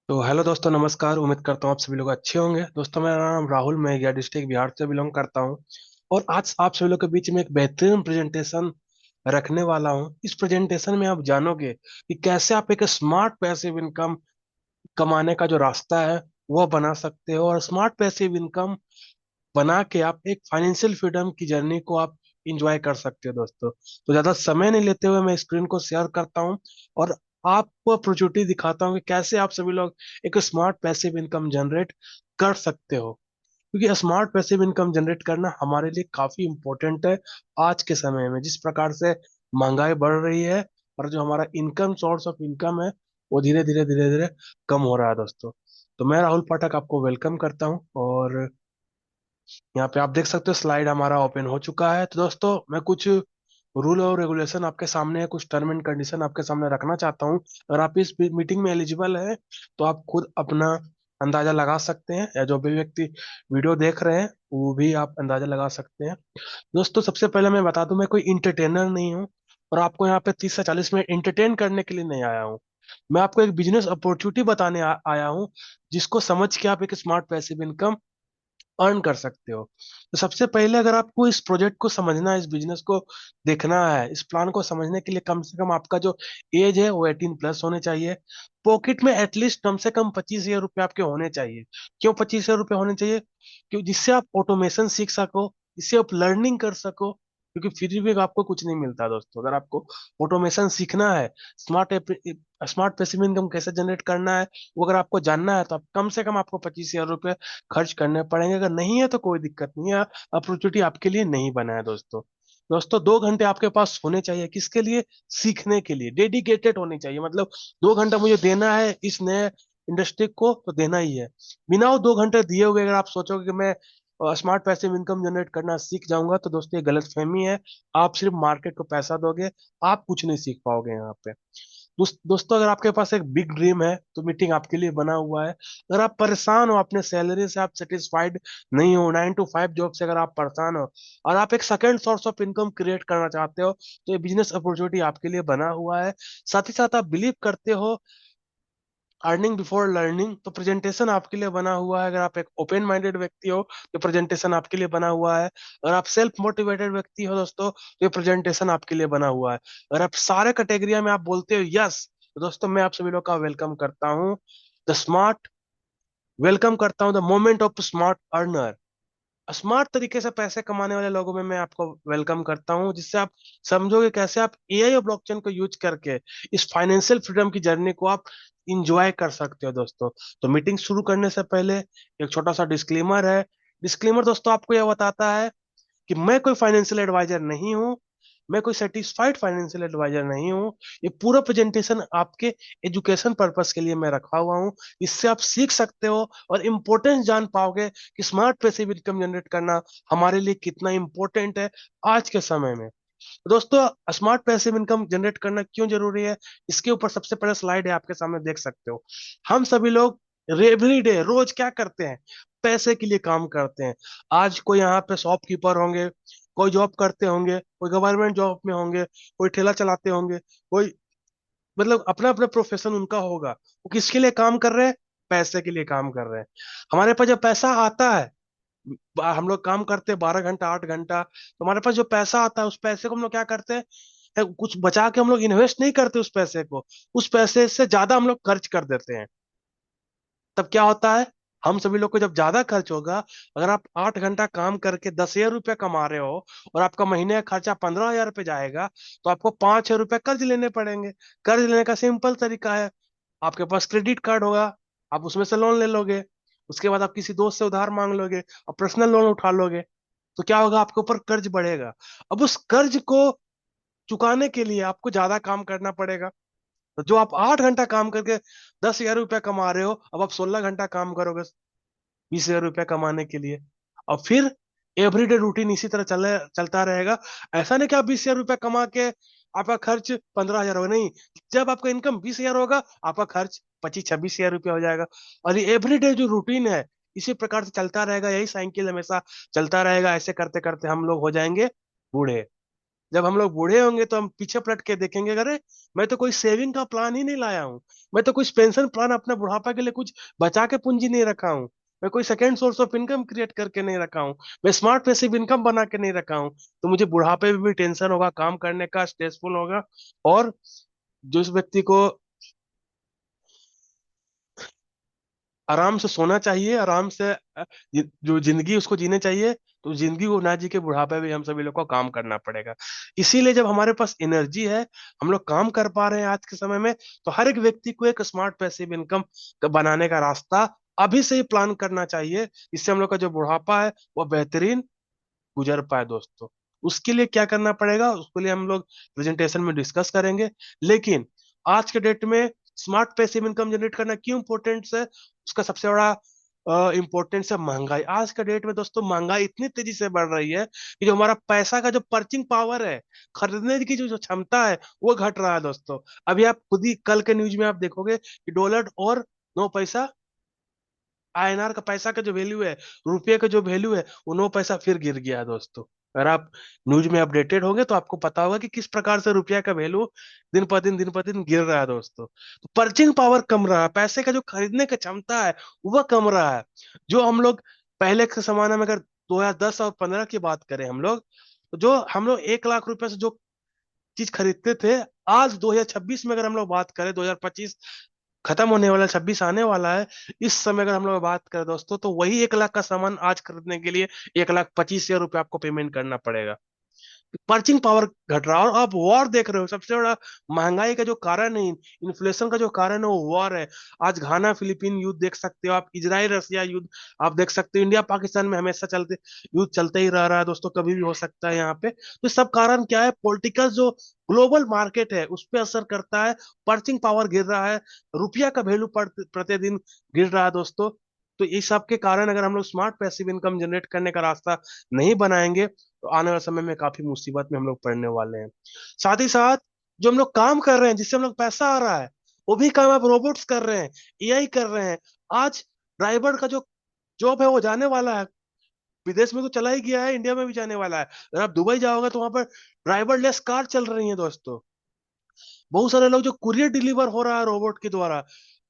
तो हेलो दोस्तों, नमस्कार। उम्मीद करता हूँ आप सभी लोग अच्छे होंगे। दोस्तों, मेरा नाम राहुल, मैं गया डिस्ट्रिक्ट बिहार से बिलोंग करता हूँ। और आज आप सभी लोग के बीच में एक बेहतरीन प्रेजेंटेशन रखने वाला हूँ। इस प्रेजेंटेशन में आप जानोगे कि कैसे आप एक स्मार्ट पैसिव इनकम कमाने का जो रास्ता है वो बना सकते हो, और स्मार्ट पैसिव इनकम बना के आप एक फाइनेंशियल फ्रीडम की जर्नी को आप इंजॉय कर सकते हो। दोस्तों, तो ज्यादा समय नहीं लेते हुए मैं स्क्रीन को शेयर करता हूँ और आपको अपॉर्चुनिटी दिखाता हूँ कि कैसे आप सभी लोग एक स्मार्ट पैसिव इनकम जनरेट कर सकते हो। क्योंकि स्मार्ट पैसिव इनकम जनरेट करना हमारे लिए काफी इंपॉर्टेंट है आज के समय में, जिस प्रकार से महंगाई बढ़ रही है और जो हमारा इनकम सोर्स ऑफ इनकम है वो धीरे धीरे कम हो रहा है। दोस्तों, तो मैं राहुल पाठक आपको वेलकम करता हूँ, और यहाँ पे आप देख सकते हो स्लाइड हमारा ओपन हो चुका है। तो दोस्तों, मैं कुछ रूल और रेगुलेशन आपके सामने, कुछ टर्म एंड कंडीशन आपके सामने रखना चाहता हूँ। अगर आप इस मीटिंग में एलिजिबल है तो आप खुद अपना अंदाजा लगा सकते हैं, या जो भी व्यक्ति वीडियो देख रहे हैं वो भी आप अंदाजा लगा सकते हैं। दोस्तों, सबसे पहले मैं बता दूं, मैं कोई इंटरटेनर नहीं हूँ और आपको यहाँ पे 30 से 40 मिनट इंटरटेन करने के लिए नहीं आया हूँ। मैं आपको एक बिजनेस अपॉर्चुनिटी बताने आया हूँ, जिसको समझ के आप एक स्मार्ट पैसिव इनकम अर्न कर सकते हो। तो सबसे पहले, अगर आपको इस प्रोजेक्ट को समझना है, इस बिजनेस को देखना है, इस प्लान को समझने के लिए कम से कम आपका जो एज है वो 18+ होने चाहिए। पॉकेट में एटलीस्ट कम से कम 25,000 रुपये आपके होने चाहिए। क्यों 25,000 रुपये होने चाहिए? क्यों? जिससे आप ऑटोमेशन सीख सको, जिससे आप लर्निंग कर सको। क्योंकि फ्री में आपको कुछ नहीं मिलता दोस्तों। अगर आपको ऑटोमेशन सीखना है, स्मार्ट स्मार्ट पैसिव इनकम कैसे जनरेट करना है, वो अगर आपको जानना है, तो आप कम से कम आपको 25,000 रुपये खर्च करने पड़ेंगे। अगर नहीं है तो कोई दिक्कत नहीं है, अपॉर्चुनिटी आपके लिए नहीं बना है। दोस्तों, 2 घंटे आपके पास होने चाहिए। किसके लिए? सीखने के लिए। डेडिकेटेड होने चाहिए, मतलब 2 घंटा मुझे देना है इस नए इंडस्ट्री को, तो देना ही है। बिना वो 2 घंटे दिए हुए अगर आप सोचोगे कि मैं स्मार्ट पैसिव इनकम जनरेट करना सीख जाऊंगा, तो दोस्तों ये गलत फहमी है। आप सिर्फ मार्केट को पैसा दोगे, आप कुछ नहीं सीख पाओगे यहाँ पे। दोस्तों, अगर आपके पास एक बिग ड्रीम है तो मीटिंग आपके लिए बना हुआ है। अगर आप परेशान हो अपने सैलरी से, आप सेटिस्फाइड नहीं हो, 9 to 5 जॉब से अगर आप परेशान हो और आप एक second source of income create करना चाहते हो, तो ये बिजनेस अपॉर्चुनिटी आपके लिए बना हुआ है। साथ ही साथ आप बिलीव करते हो अर्निंग बिफोर लर्निंग, तो प्रेजेंटेशन आपके लिए बना हुआ है। अगर आप एक ओपन माइंडेड व्यक्ति हो तो प्रेजेंटेशन आपके लिए बना हुआ है। अगर आप सेल्फ मोटिवेटेड व्यक्ति हो दोस्तों, तो ये प्रेजेंटेशन आपके लिए बना हुआ है। अगर आप सारे कैटेगरिया में आप बोलते हो यस, तो दोस्तों मैं आप सभी लोग का वेलकम करता हूँ। द स्मार्ट वेलकम करता हूँ the moment of smart earner. Smart तरीके से पैसे कमाने वाले लोगों में मैं आपको वेलकम करता हूं, जिससे आप समझोगे कैसे आप एआई और ब्लॉकचेन को यूज करके इस फाइनेंशियल फ्रीडम की जर्नी को आप इंजॉय कर सकते हो। दोस्तों, तो मीटिंग शुरू करने से पहले एक छोटा सा डिस्क्लेमर है। डिस्क्लेमर दोस्तों आपको यह बताता है कि मैं कोई फाइनेंशियल एडवाइजर नहीं हूँ, मैं कोई सर्टिफाइड फाइनेंशियल एडवाइजर नहीं हूँ। ये पूरा प्रेजेंटेशन आपके एजुकेशन पर्पस के लिए मैं रखा हुआ हूँ। इससे आप सीख सकते हो और इम्पोर्टेंस जान पाओगे कि स्मार्ट पैसिव इनकम जनरेट करना हमारे लिए कितना इम्पोर्टेंट है आज के समय में। तो दोस्तों, स्मार्ट पैसिव इनकम जनरेट करना क्यों जरूरी है, इसके ऊपर सबसे पहले स्लाइड है आपके सामने, देख सकते हो। हम सभी लोग एवरी डे रोज क्या करते हैं? पैसे के लिए काम करते हैं। आज कोई यहाँ पे शॉपकीपर होंगे, कोई जॉब करते होंगे, कोई गवर्नमेंट जॉब में होंगे, कोई ठेला चलाते होंगे, कोई मतलब अपना अपना प्रोफेशन उनका होगा। वो किसके लिए काम कर रहे हैं? पैसे के लिए काम कर रहे हैं। हमारे पास जब पैसा आता है, हम लोग काम करते हैं 12 घंटा 8 घंटा, तो हमारे पास जो पैसा आता है उस पैसे को हम लोग क्या करते हैं? कुछ बचा के हम लोग इन्वेस्ट नहीं करते उस पैसे को, उस पैसे से ज्यादा हम लोग खर्च कर देते हैं। तब क्या होता है? हम सभी लोग को जब ज्यादा खर्च होगा, अगर आप 8 घंटा काम करके 10,000 रुपये कमा रहे हो और आपका महीने का खर्चा 15,000 रुपये जाएगा, तो आपको 5,000 रुपये कर्ज लेने पड़ेंगे। कर्ज लेने का सिंपल तरीका है, आपके पास क्रेडिट कार्ड होगा, आप उसमें से लोन ले लोगे। उसके बाद आप किसी दोस्त से उधार मांग लोगे और पर्सनल लोन उठा लोगे। तो क्या होगा? आपके ऊपर कर्ज बढ़ेगा। अब उस कर्ज को चुकाने के लिए आपको ज्यादा काम करना पड़ेगा। तो जो आप 8 घंटा काम करके 10,000 रुपये कमा रहे हो, अब आप 16 घंटा काम करोगे 20,000 रुपये कमाने के लिए। और फिर एवरीडे रूटीन इसी तरह चलता रहेगा। ऐसा नहीं कि आप 20,000 रुपये कमा के आपका खर्च 15,000 होगा, नहीं। जब आपका इनकम 20,000 होगा, आपका खर्च 25-26,000 रुपया हो जाएगा। और ये एवरीडे जो रूटीन है, इसी प्रकार से चलता रहेगा, यही साइकिल हमेशा चलता रहेगा। ऐसे करते करते हम लोग हो जाएंगे बूढ़े। जब हम लोग बूढ़े होंगे तो हम पीछे पलट के देखेंगे, अरे मैं तो कोई सेविंग का प्लान ही नहीं लाया हूँ, मैं तो कुछ पेंशन प्लान अपने बुढ़ापा के लिए कुछ बचा के पूंजी नहीं रखा हूँ, मैं कोई second source of income create करके नहीं रखा हूँ, मैं स्मार्ट पैसिव इनकम बना के नहीं रखा हूँ। तो मुझे बुढ़ापे में भी टेंशन होगा, काम करने का स्ट्रेसफुल होगा। और जिस व्यक्ति को आराम से सोना चाहिए, आराम से जो जिंदगी उसको जीने चाहिए, तो जिंदगी को ना जी के बुढ़ापे में हम सभी लोग को काम करना पड़ेगा। इसीलिए जब हमारे पास एनर्जी है, हम लोग काम कर पा रहे हैं आज के समय में, तो हर एक व्यक्ति को एक स्मार्ट पैसिव इनकम बनाने का रास्ता अभी से ही प्लान करना चाहिए, इससे हम लोग का जो बुढ़ापा है वो बेहतरीन गुजर पाए दोस्तों। उसके लिए क्या करना पड़ेगा, उसके लिए हम लोग प्रेजेंटेशन में डिस्कस करेंगे। लेकिन आज के डेट में स्मार्ट पैसिव इनकम जनरेट करना क्यों इम्पोर्टेंट है, उसका सबसे बड़ा इम्पोर्टेंस है महंगाई। आज के डेट में दोस्तों महंगाई इतनी तेजी से बढ़ रही है कि जो हमारा पैसा का जो पर्चिंग पावर है, खरीदने की जो क्षमता है, वो घट रहा है दोस्तों। अभी आप खुद ही कल के न्यूज में आप देखोगे कि डॉलर और 9 पैसा आईएनआर का पैसा का जो वैल्यू है, रुपये का जो वैल्यू है, वो 9 पैसा फिर गिर गया है दोस्तों। अगर आप न्यूज में अपडेटेड होंगे तो आपको पता होगा कि किस प्रकार से रुपया का वैल्यू दिन पर दिन गिर रहा है दोस्तों। तो पर्चिंग पावर कम रहा है, पैसे का जो खरीदने की क्षमता है वह कम रहा है। जो हम लोग पहले के जमाने में, अगर 2010 और 15 की बात करें हम लोग, तो जो हम लोग 1 लाख रुपए से जो चीज खरीदते थे, आज 2026 में अगर हम लोग बात करें, 2025 खत्म होने वाला है, 26 आने वाला है, इस समय अगर हम लोग बात करें दोस्तों, तो वही 1 लाख का सामान आज खरीदने के लिए 1,25,000 रुपये आपको पेमेंट करना पड़ेगा। पर्चिंग पावर घट रहा है। और आप वॉर देख रहे हो, सबसे बड़ा महंगाई का जो कारण है, इन्फ्लेशन का जो कारण है, वो वॉर है। आज घाना फिलीपीन युद्ध देख सकते हो आप, इजराइल रसिया युद्ध आप देख सकते हो, इंडिया पाकिस्तान में हमेशा चलते युद्ध चलते ही रह रहा है दोस्तों, कभी भी हो सकता है यहाँ पे। तो सब कारण क्या है, पॉलिटिकल जो ग्लोबल मार्केट है उस पर असर करता है। पर्चिंग पावर गिर रहा है, रुपया का वैल्यू प्रतिदिन गिर रहा है दोस्तों। तो इस सब के कारण अगर हम लोग स्मार्ट पैसिव इनकम जनरेट करने का रास्ता नहीं बनाएंगे, तो आने वाले समय में काफी मुसीबत में हम लोग पड़ने वाले हैं। साथ ही साथ जो हम लोग काम कर रहे हैं, जिससे हम लोग पैसा आ रहा है, वो भी काम अब रोबोट्स कर रहे हैं, एआई कर रहे हैं। आज ड्राइवर का जो जॉब है वो जाने वाला है, विदेश में तो चला ही गया है, इंडिया में भी जाने वाला है। अगर आप दुबई जाओगे तो वहां पर ड्राइवरलेस कार चल रही है दोस्तों। बहुत सारे लोग, जो कुरियर डिलीवर हो रहा है रोबोट के द्वारा,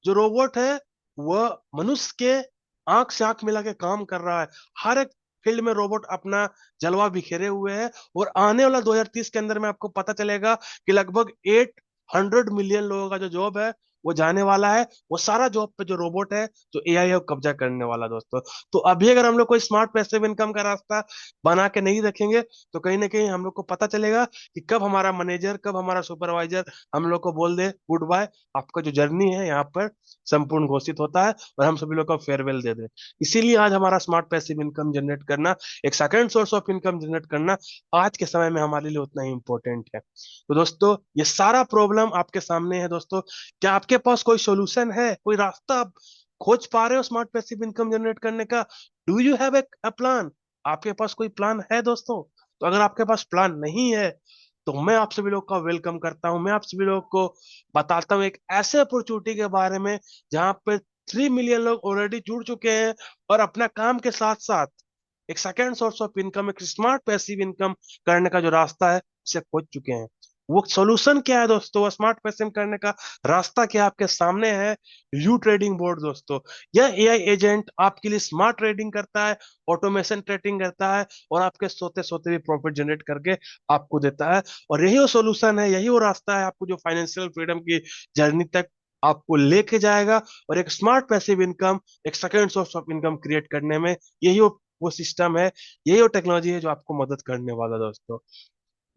जो रोबोट है वह मनुष्य के आंख से आंख मिला के काम कर रहा है। हर एक फील्ड में रोबोट अपना जलवा बिखेरे हुए है। और आने वाला 2030 के अंदर में आपको पता चलेगा कि लगभग 800 मिलियन लोगों का जो जॉब है वो जाने वाला है। वो सारा जॉब पे जो रोबोट है, जो एआई है, वो कब्जा करने वाला दोस्तों। तो अभी अगर हम लोग कोई स्मार्ट पैसिव इनकम का रास्ता बना के नहीं रखेंगे, तो कहीं ना कहीं हम लोग को पता चलेगा कि कब हमारा मैनेजर, कब हमारा सुपरवाइजर हम लोग को बोल दे गुड बाय, आपका जो जर्नी है यहाँ पर संपूर्ण घोषित होता है, और हम सभी लोग को फेयरवेल दे दे। इसीलिए आज हमारा स्मार्ट पैसिव इनकम जनरेट करना, एक second source of income generate करना, आज के समय में हमारे लिए उतना ही इंपॉर्टेंट है। तो दोस्तों, ये सारा प्रॉब्लम आपके सामने है दोस्तों। क्या आपके पास कोई सोल्यूशन है, कोई रास्ता आप खोज पा रहे हो स्मार्ट पैसिव इनकम जनरेट करने का? Do you have a plan? आपके पास कोई प्लान है दोस्तों? तो अगर आपके पास प्लान नहीं है, तो मैं आप सभी लोग का वेलकम करता हूं, मैं आप सभी लोग को बताता हूँ एक ऐसे अपॉर्चुनिटी के बारे में जहां पे 3 मिलियन लोग ऑलरेडी जुड़ चुके हैं, और अपना काम के साथ साथ एक सेकेंड सोर्स ऑफ इनकम, एक स्मार्ट पैसिव इनकम करने का जो रास्ता है उसे खोज चुके हैं। वो सोल्यूशन क्या है दोस्तों, वो स्मार्ट पैसिव करने का रास्ता क्या आपके सामने है? यू ट्रेडिंग बोर्ड दोस्तों। यह एआई एजेंट आपके लिए स्मार्ट ट्रेडिंग करता है, ऑटोमेशन ट्रेडिंग करता है, और आपके सोते सोते भी प्रॉफिट जनरेट करके आपको देता है। और यही वो सोल्यूशन है, यही वो रास्ता है आपको जो फाइनेंशियल फ्रीडम की जर्नी तक आपको लेके जाएगा, और एक स्मार्ट पैसिव इनकम, एक second source of income create करने में यही वो सिस्टम है, यही वो टेक्नोलॉजी है जो आपको मदद करने वाला है दोस्तों।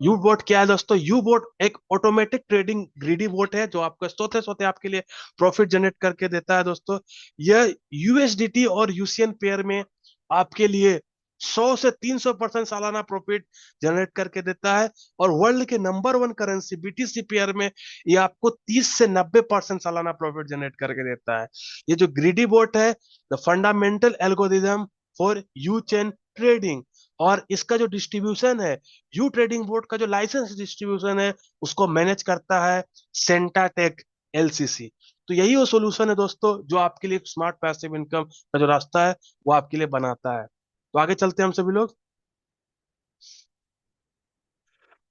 यू बोट क्या है दोस्तों? यू बोट एक ऑटोमेटिक ट्रेडिंग ग्रीडी बोट है, जो आपको सोते सोते आपके लिए प्रॉफिट जनरेट करके देता है दोस्तों। यह यूएसडीटी और यूसीएन पेयर में आपके लिए 100 से 300% सालाना प्रॉफिट जनरेट करके देता है। और वर्ल्ड के नंबर 1 करेंसी बीटीसी पेयर में ये आपको 30 से 90% सालाना प्रॉफिट जनरेट करके देता है। ये जो ग्रीडी बोट है, the fundamental algorithm for you chain trading, और इसका जो डिस्ट्रीब्यूशन है, यू ट्रेडिंग बोर्ड का जो लाइसेंस डिस्ट्रीब्यूशन है, उसको मैनेज करता है सेंटाटेक एलसीसी। तो यही वो सोल्यूशन है दोस्तों, जो आपके लिए स्मार्ट पैसिव इनकम का जो रास्ता है वो आपके लिए बनाता है। तो आगे चलते हैं हम सभी लोग।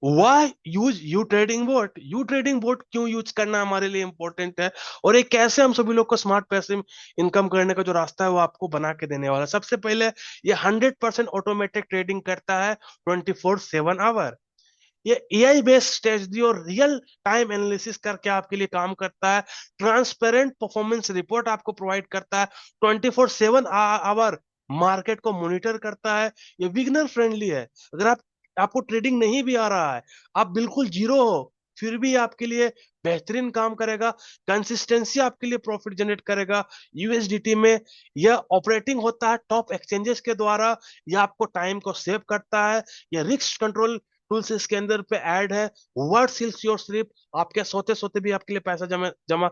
Why use you trading bot? You trading bot क्यों यूज करना हमारे लिए इंपॉर्टेंट है, और ये कैसे हम सभी लोग को स्मार्ट पैसिव इनकम करने का जो रास्ता है वो आपको बना के देने वाला है। सबसे पहले, ये 100% ऑटोमेटिक ट्रेडिंग करता है 24/7 आवर। ये एआई बेस्ड स्ट्रेटजी और रियल टाइम एनालिसिस करके आपके लिए काम करता है। ट्रांसपेरेंट परफॉर्मेंस रिपोर्ट आपको प्रोवाइड करता है। 24/7 आवर मार्केट को मॉनिटर करता है। ये बिगनर फ्रेंडली है। अगर आपको ट्रेडिंग नहीं भी आ रहा है, आप बिल्कुल जीरो हो, फिर भी आपके लिए बेहतरीन काम करेगा। कंसिस्टेंसी आपके लिए प्रॉफिट जनरेट करेगा यूएसडीटी में। यह ऑपरेटिंग होता है टॉप एक्सचेंजेस के द्वारा। यह आपको टाइम को सेव करता है। यह रिस्क कंट्रोल टूल्स इसके अंदर पे ऐड है। वर्ड सिल्स योर स्लिप, आपके सोते सोते भी आपके लिए पैसा जमा जमा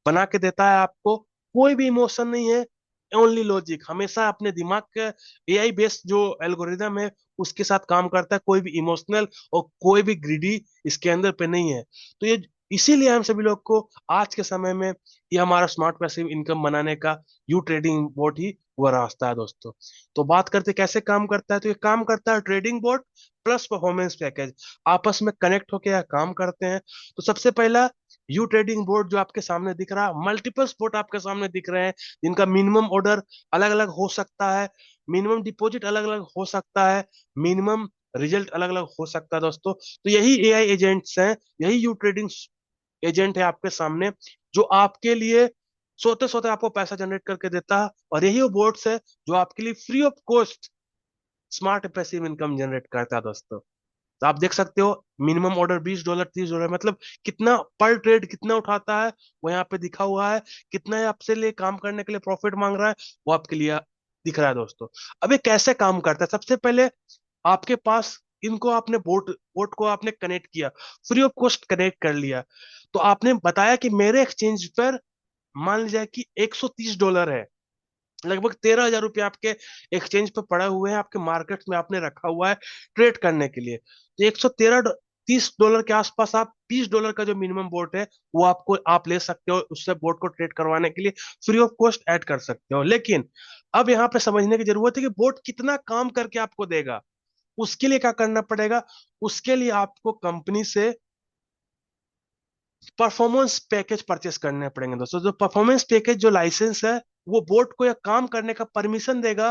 बना के देता है आपको। कोई भी इमोशन नहीं है, ओनली लॉजिक। हमेशा अपने दिमाग के एआई बेस्ड जो एल्गोरिदम है उसके साथ काम करता है। कोई भी इमोशनल और कोई भी ग्रीडी इसके अंदर पे नहीं है। तो ये इसीलिए हम सभी लोग को आज के समय में ये हमारा स्मार्ट पैसिव इनकम बनाने का यू ट्रेडिंग बोर्ड ही वो रास्ता है दोस्तों। तो बात करते कैसे काम करता है, तो ये काम करता है trading board plus performance package आपस में कनेक्ट होकर यह काम करते हैं। तो सबसे पहला, यू ट्रेडिंग बोर्ड जो आपके सामने दिख रहा है, मल्टीपल स्पॉट आपके सामने दिख रहे हैं जिनका मिनिमम ऑर्डर अलग अलग हो सकता है, मिनिमम डिपॉजिट अलग अलग हो सकता है, मिनिमम रिजल्ट अलग अलग हो सकता है दोस्तों। तो यही एआई एजेंट्स हैं, यही यू ट्रेडिंग एजेंट है आपके सामने, जो आपके लिए सोते सोते आपको पैसा जनरेट करके देता है। और यही वो बोर्ड्स है जो आपके लिए free of cost smart passive income generate करता है दोस्तों। तो आप देख सकते हो, मिनिमम ऑर्डर $20 $30, मतलब कितना पर ट्रेड कितना उठाता है वो यहाँ पे दिखा हुआ है। कितना है आपसे लिए काम करने के लिए प्रॉफिट मांग रहा है वो आपके लिए दिख रहा है दोस्तों। अब ये कैसे काम करता है, सबसे पहले आपके पास इनको आपने बोट बोट को आपने कनेक्ट किया, फ्री ऑफ कॉस्ट कनेक्ट कर लिया। तो आपने बताया कि मेरे एक्सचेंज पर मान लीजिए कि $130 है, लगभग 13,000 रुपये आपके एक्सचेंज पे पड़े हुए हैं, आपके मार्केट में आपने रखा हुआ है ट्रेड करने के लिए। तो 130 $30 के आसपास आप $20 का जो मिनिमम बोट है वो आपको आप ले सकते हो, उससे बोट को ट्रेड करवाने के लिए फ्री ऑफ कॉस्ट ऐड कर सकते हो। लेकिन अब यहाँ पे समझने की जरूरत है कि बोट कितना काम करके आपको देगा। उसके लिए क्या करना पड़ेगा, उसके लिए आपको कंपनी से परफॉर्मेंस पैकेज परचेस करने पड़ेंगे दोस्तों। जो परफॉर्मेंस पैकेज जो लाइसेंस है वो बोट को यह काम करने का परमिशन देगा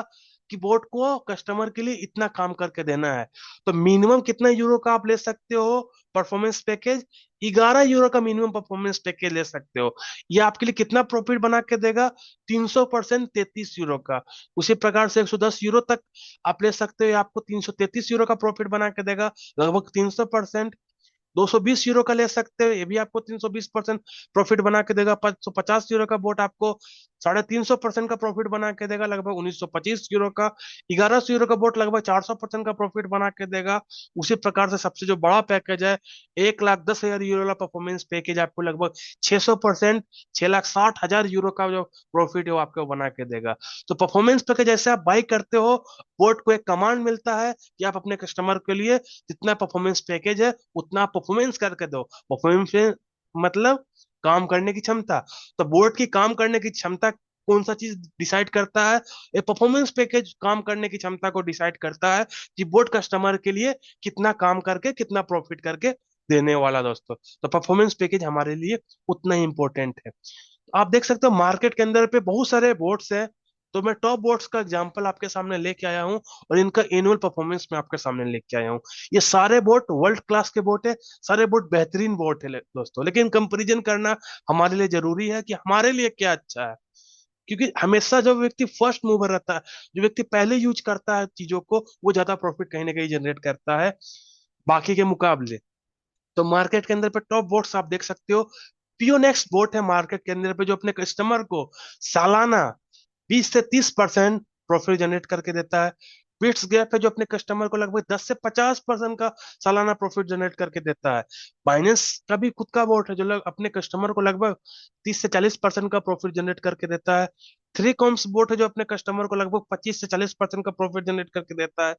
कि बोट को कस्टमर के लिए इतना काम करके देना है। तो मिनिमम कितना यूरो का आप ले सकते हो परफॉर्मेंस पैकेज, €11 का मिनिमम परफॉर्मेंस पैकेज ले सकते हो। ये आपके लिए कितना प्रॉफिट बना के देगा, 300% €33 का। उसी प्रकार से €110 तक आप ले सकते हो, ये आपको €333 का प्रॉफिट बना के देगा, लगभग 300%। €220 का ले सकते हो, ये भी आपको 320% प्रॉफिट बना के देगा। €550 का बोट आपको 350% का प्रॉफिट बना के देगा, लगभग €1925 का। €1100 का बोट लगभग 400% का प्रॉफिट बना के देगा। उसी प्रकार से सबसे जो बड़ा पैकेज है, €1,10,000 वाला परफॉर्मेंस पैकेज, आपको लगभग 600% €6,60,000 का जो प्रॉफिट है वो आपको बना के देगा। तो परफॉर्मेंस पैकेज जैसे आप बाई करते हो, बोट को एक कमांड मिलता है कि आप अपने कस्टमर के लिए जितना परफॉर्मेंस पैकेज है उतना परफॉर्मेंस करके दो। परफॉर्मेंस मतलब काम करने की क्षमता। तो बोर्ड की काम करने की क्षमता कौन सा चीज डिसाइड करता है, ये परफॉर्मेंस पैकेज काम करने की क्षमता को डिसाइड करता है कि बोर्ड कस्टमर के लिए कितना काम करके कितना प्रॉफिट करके देने वाला दोस्तों। तो परफॉर्मेंस पैकेज हमारे लिए उतना ही इंपॉर्टेंट है। आप देख सकते हो मार्केट के अंदर पे बहुत सारे बोर्ड्स हैं। तो मैं टॉप बोर्ड्स का एग्जांपल आपके सामने लेके आया हूँ और इनका एनुअल परफॉर्मेंस मैं आपके सामने लेके आया हूँ। ये सारे बोर्ड वर्ल्ड क्लास के बोर्ड है, सारे बोर्ड बेहतरीन बोर्ड है दोस्तों। लेकिन कंपैरिजन करना हमारे लिए जरूरी है कि हमारे लिए क्या अच्छा है। क्योंकि हमेशा जो व्यक्ति फर्स्ट मूवर रहता है, जो व्यक्ति पहले यूज करता है चीजों को, वो ज्यादा प्रॉफिट कहीं ना कहीं जनरेट करता है बाकी के मुकाबले। तो मार्केट के अंदर पे टॉप बोट्स आप देख सकते हो। पियोनेक्स बोट है मार्केट के अंदर पे, जो अपने कस्टमर को सालाना 20 से 30% प्रॉफिट जनरेट करके देता है। बिट्स गैप है जो अपने कस्टमर को लगभग 10 से 50% का सालाना प्रॉफिट जनरेट करके देता है। बाइनेंस का भी खुद का बोट है जो अपने कस्टमर को लगभग 30 से 40% का प्रॉफिट जनरेट करके देता है। थ्री कॉम्स बोट है जो अपने कस्टमर को लगभग 25 से 40% का प्रॉफिट जनरेट करके देता है।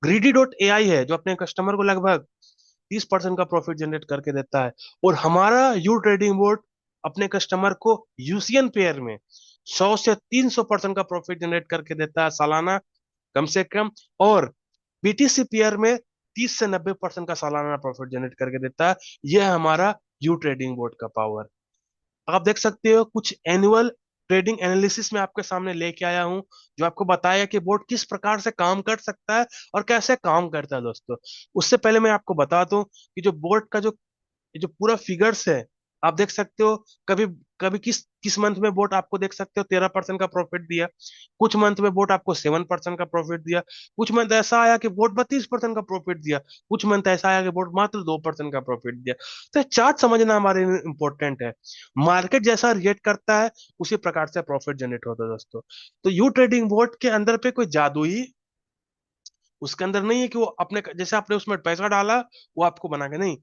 ग्रीडी डॉट एआई है जो अपने कस्टमर को लगभग 30% का प्रॉफिट जनरेट करके देता है। और हमारा यू ट्रेडिंग बोर्ड अपने कस्टमर को यूसीएन पेयर में 100 से 300% का प्रॉफिट जनरेट करके देता है सालाना, कम से कम। और बीटीसी पेयर में 30 से 90% का सालाना प्रॉफिट जनरेट करके देता है। यह है हमारा यू ट्रेडिंग बोर्ड का पावर। आप देख सकते हो कुछ एनुअल ट्रेडिंग एनालिसिस में आपके सामने लेके आया हूं, जो आपको बताया कि बोर्ड किस प्रकार से काम कर सकता है और कैसे काम करता है दोस्तों। उससे पहले मैं आपको बता दूं कि जो बोर्ड का जो ये जो पूरा फिगर्स है, आप देख सकते हो। कभी कभी किस किस मंथ में बोट आपको देख सकते हो 13% का प्रॉफिट दिया, कुछ मंथ में बोट आपको 7% का प्रॉफिट दिया, कुछ मंथ ऐसा आया कि बोट 32% का प्रॉफिट दिया, कुछ मंथ ऐसा आया कि बोट मात्र 2% का प्रॉफिट दिया। तो चार्ट समझना हमारे लिए इंपॉर्टेंट है। मार्केट जैसा रिएक्ट करता है उसी प्रकार से प्रॉफिट जनरेट होता है दोस्तों। तो यू ट्रेडिंग बोर्ड के अंदर पे कोई जादू ही उसके अंदर नहीं है कि वो अपने जैसे आपने उसमें पैसा डाला वो आपको बना के नहीं।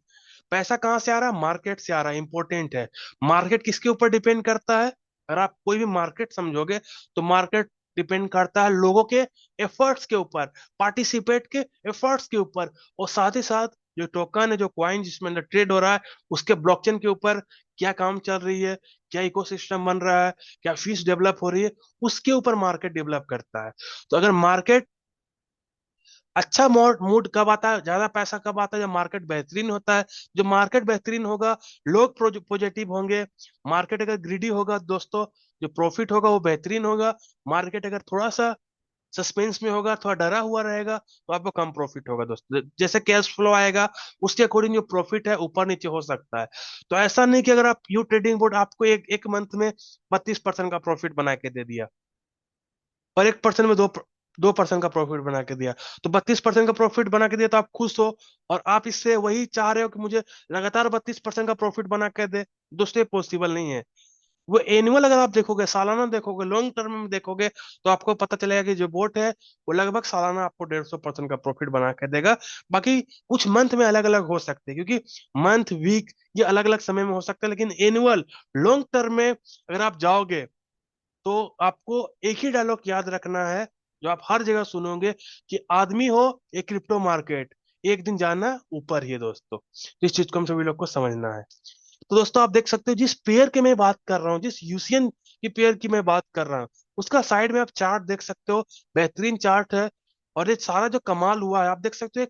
पैसा कहाँ से आ रहा है? मार्केट से आ रहा है। इंपॉर्टेंट है। मार्केट किसके ऊपर डिपेंड करता है? अगर आप कोई भी मार्केट समझोगे तो मार्केट डिपेंड करता है लोगों के एफर्ट्स के ऊपर, पार्टिसिपेट के एफर्ट्स के ऊपर, और साथ ही साथ जो टोकन है, जो कॉइन जिसमें अंदर ट्रेड हो रहा है, उसके ब्लॉकचेन के ऊपर क्या काम चल रही है, क्या इकोसिस्टम बन रहा है, क्या फीस डेवलप हो रही है, उसके ऊपर मार्केट डेवलप करता है। तो अगर मार्केट अच्छा मूड मूड कब आता है, ज्यादा पैसा कब आता है? जब मार्केट बेहतरीन होता है। जो मार्केट बेहतरीन होगा, लोग पॉजिटिव होंगे। मार्केट अगर ग्रीडी होगा दोस्तों, जो प्रॉफिट होगा वो बेहतरीन होगा। मार्केट अगर थोड़ा सा सस्पेंस में होगा, थोड़ा डरा हुआ रहेगा, तो आपको कम प्रॉफिट होगा दोस्तों। जैसे कैश फ्लो आएगा उसके अकॉर्डिंग जो प्रॉफिट है ऊपर नीचे हो सकता है। तो ऐसा नहीं कि अगर आप यू ट्रेडिंग बोर्ड आपको एक एक मंथ में 32% का प्रॉफिट बना के दे दिया और 1% में 2% का प्रॉफिट बना के दिया, तो 32% का प्रॉफिट बना के दिया तो आप खुश हो, और आप इससे वही चाह रहे हो कि मुझे लगातार 32% का प्रॉफिट बना के दे। दोस्तों ये पॉसिबल नहीं है। वो एनुअल अगर आप देखोगे, सालाना देखोगे, लॉन्ग टर्म में देखोगे, तो आपको पता चलेगा कि जो बोट है वो लगभग सालाना आपको 150% का प्रॉफिट बना के देगा। बाकी कुछ मंथ में अलग अलग हो सकते हैं, क्योंकि मंथ वीक ये अलग अलग समय में हो सकता है, लेकिन एनुअल लॉन्ग टर्म में अगर आप जाओगे तो आपको एक ही डायलॉग याद रखना है, जो आप हर जगह सुनोगे, कि आदमी हो एक क्रिप्टो मार्केट, एक दिन जाना ऊपर ही है दोस्तों। तो इस चीज को हम सभी लोग को समझना है। तो दोस्तों आप देख सकते हो जिस पेयर के मैं बात कर रहा हूँ, जिस यूसीएन की पेयर की मैं बात कर रहा हूँ, उसका साइड में आप चार्ट देख सकते हो। बेहतरीन चार्ट है। और ये सारा जो कमाल हुआ है आप देख सकते हो,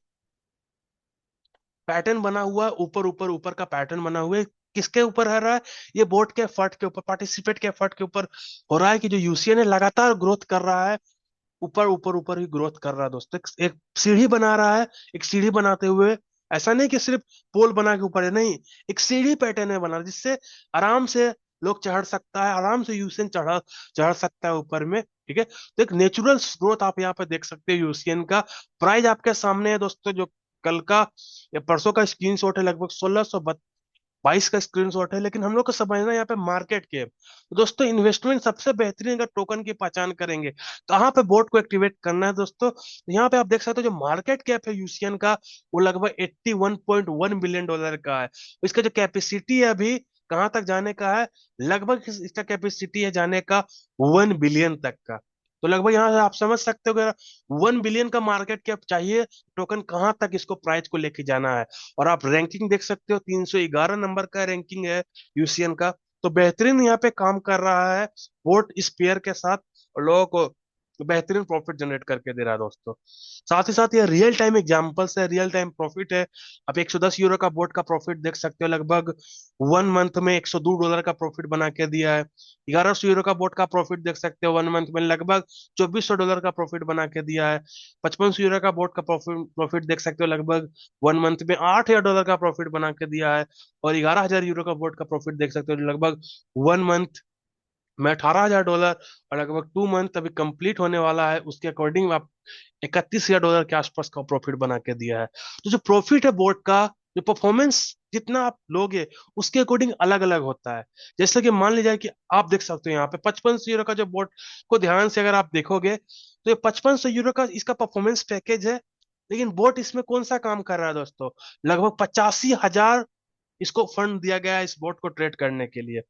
पैटर्न बना हुआ है, ऊपर ऊपर ऊपर का पैटर्न बना हुआ है। किसके ऊपर है रहा है? ये बोट के एफर्ट के ऊपर, पार्टिसिपेट के एफर्ट के ऊपर हो रहा है, कि जो यूसीएन है लगातार ग्रोथ कर रहा है। ऊपर ऊपर ऊपर ही ग्रोथ कर रहा है दोस्तों। एक सीढ़ी बना रहा है। एक सीढ़ी बनाते हुए, ऐसा नहीं कि सिर्फ पोल बना के ऊपर है, नहीं, एक सीढ़ी पैटर्न में बना रहा है, जिससे आराम से लोग चढ़ सकता है, आराम से यूसीएन चढ़ चढ़ सकता है ऊपर में। ठीक है, तो एक नेचुरल ग्रोथ आप यहाँ पे देख सकते हो यूसीएन का। प्राइस आपके सामने है दोस्तों, जो कल का या परसों का स्क्रीनशॉट है, लगभग 1622 का स्क्रीनशॉट है। लेकिन हम लोग को समझना है यहाँ पे मार्केट के, तो दोस्तों इन्वेस्टमेंट सबसे बेहतरीन अगर टोकन की पहचान करेंगे कहाँ पे बोर्ड को एक्टिवेट करना है दोस्तों, तो यहाँ पे आप देख सकते हो जो मार्केट कैप है यूसीएन का, वो लगभग $81.1 बिलियन का है। इसका जो कैपेसिटी है अभी कहाँ तक जाने का है, लगभग इसका कैपेसिटी है जाने का 1 बिलियन तक का। तो लगभग यहाँ से आप समझ सकते हो कि 1 बिलियन का मार्केट कैप चाहिए, टोकन कहाँ तक इसको प्राइस को लेके जाना है। और आप रैंकिंग देख सकते हो, 311 नंबर का रैंकिंग है यूसीएन का। तो बेहतरीन यहाँ पे काम कर रहा है बोट इस पेयर के साथ, और लोगों को बेहतरीन प्रॉफिट जनरेट करके दे रहा है दोस्तों। साथ ही साथ ये रियल टाइम एग्जांपल्स है, रियल टाइम प्रॉफिट है। आप 110 यूरो का बोट का प्रॉफिट देख सकते हो, लगभग 1 मंथ में $102 का प्रॉफिट बना के दिया है। 1100 यूरो का बोट का प्रॉफिट देख सकते हो, 1 मंथ में लगभग $2400 का प्रॉफिट बना के दिया है। 5500 यूरो का बोट का प्रॉफिट प्रॉफिट देख सकते हो, लगभग 1 मंथ में $8000 का प्रॉफिट बना के दिया है। और 11000 यूरो का बोट का प्रॉफिट देख सकते हो, जो लगभग 1 मंथ में $18,000, और लगभग 2 मंथ अभी कंप्लीट होने वाला है, उसके अकॉर्डिंग आप $31,000 के आसपास का प्रॉफिट बना के दिया है। तो जो प्रॉफिट है बोर्ड का, जो परफॉर्मेंस जितना आप लोगे उसके अकॉर्डिंग अलग अलग होता है। जैसे कि मान लीजिए कि आप देख सकते हो यहाँ पे 5500 यूरो का जो बोर्ड को ध्यान से अगर आप देखोगे, तो ये 5500 यूरो का इसका परफॉर्मेंस पैकेज है। लेकिन बोट इसमें कौन सा काम कर रहा है दोस्तों? लगभग 85,000 इसको फंड दिया गया है इस बोट को ट्रेड करने के लिए।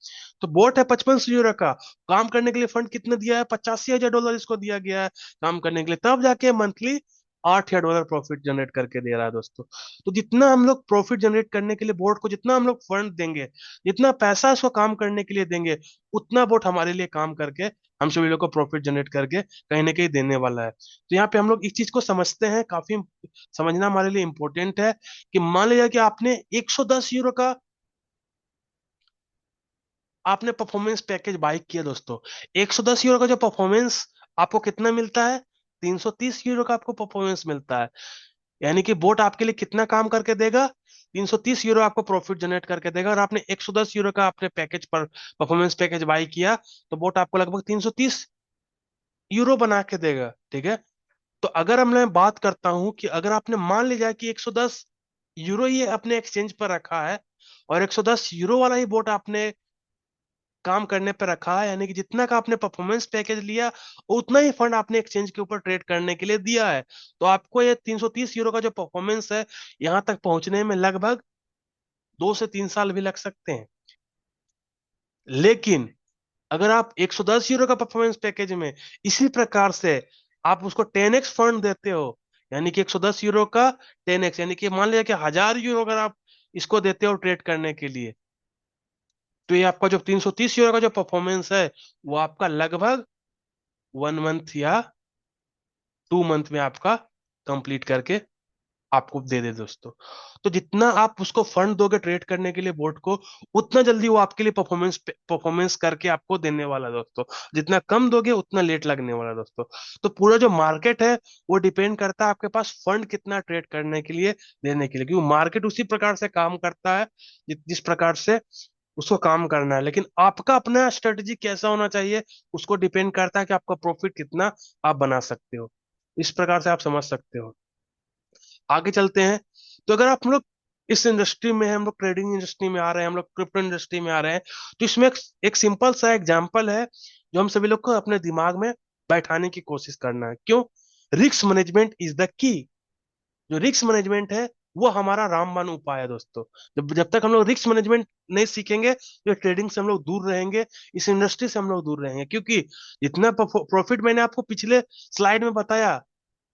तो बोट है 5500 यूरो का, काम करने के लिए फंड कितने दिया है? $85,000 इसको दिया गया है काम करने के लिए, तब जाके मंथली $8 प्रॉफिट जनरेट करके दे रहा है दोस्तों। तो जितना हम लोग प्रॉफिट जनरेट करने के लिए बोर्ड को, जितना हम लोग फंड देंगे, जितना पैसा इसको काम करने के लिए देंगे, उतना बोर्ड हमारे लिए काम करके हम सभी लोग को प्रॉफिट जनरेट करके कहीं ना कहीं देने वाला है। तो यहाँ पे हम लोग इस चीज को समझते हैं, काफी समझना हमारे लिए इंपॉर्टेंट है। कि मान लीजिए कि आपने 110 यूरो का आपने परफॉर्मेंस पैकेज बाई किया दोस्तों। 110 यूरो का जो परफॉर्मेंस आपको कितना मिलता है, 330 यूरो का आपको परफॉर्मेंस मिलता है। यानी कि बोट आपके लिए कितना काम करके देगा, 330 यूरो आपको प्रॉफिट जनरेट करके देगा। और आपने 110 यूरो का आपने पैकेज पर परफॉर्मेंस पैकेज बाई किया, तो बोट आपको लगभग 330 यूरो बना के देगा। ठीक है। तो अगर हम मैं बात करता हूं कि अगर आपने मान लिया कि 110 यूरो ही अपने एक्सचेंज पर रखा है, और 110 यूरो वाला ही बोट आपने काम करने पे रखा है, यानी कि जितना का आपने परफॉर्मेंस पैकेज लिया, उतना ही फंड आपने एक्सचेंज के ऊपर ट्रेड करने के लिए दिया है। तो आपको ये 330 यूरो का जो परफॉर्मेंस है, यहां तक पहुंचने में लगभग 2 से 3 साल भी लग सकते हैं। लेकिन अगर आप 110 यूरो का परफॉर्मेंस पैकेज में इसी प्रकार से आप उसको 10x फंड देते हो, यानी कि 110 यूरो का 10x, यानी कि मान लिया कि 1000 यूरो अगर आप इसको देते हो ट्रेड करने के लिए, तो ये आपका जो 330 यूरो का जो परफॉर्मेंस है, वो आपका लगभग 1 मंथ या 2 मंथ में आपका कंप्लीट करके आपको दे दे दोस्तों। तो जितना आप उसको फंड दोगे ट्रेड करने के लिए बोर्ड को, उतना जल्दी वो आपके लिए परफॉर्मेंस परफॉर्मेंस करके आपको देने वाला है दोस्तों। जितना कम दोगे उतना लेट लगने वाला है दोस्तों। तो पूरा जो मार्केट है, वो डिपेंड करता है आपके पास फंड कितना ट्रेड करने के लिए देने के लिए, क्योंकि मार्केट उसी प्रकार से काम करता है जिस प्रकार से उसको काम करना है। लेकिन आपका अपना स्ट्रेटजी कैसा होना चाहिए, उसको डिपेंड करता है कि आपका प्रॉफिट कितना आप बना सकते हो। इस प्रकार से आप समझ सकते हो। आगे चलते हैं। तो अगर आप हम लोग इस इंडस्ट्री में हैं, हम लोग ट्रेडिंग इंडस्ट्री में आ रहे हैं, हम लोग क्रिप्टो इंडस्ट्री में आ रहे हैं, तो इसमें एक सिंपल सा एग्जांपल है जो हम सभी लोग को अपने दिमाग में बैठाने की कोशिश करना है। क्यों? Risk management is the key. जो रिस्क मैनेजमेंट है, वो हमारा रामबाण उपाय है दोस्तों। जब जब तक हम लोग रिस्क मैनेजमेंट नहीं सीखेंगे, तो ट्रेडिंग से हम लोग दूर रहेंगे, इस इंडस्ट्री से हम लोग दूर रहेंगे। क्योंकि जितना प्रॉफिट मैंने आपको पिछले स्लाइड में बताया,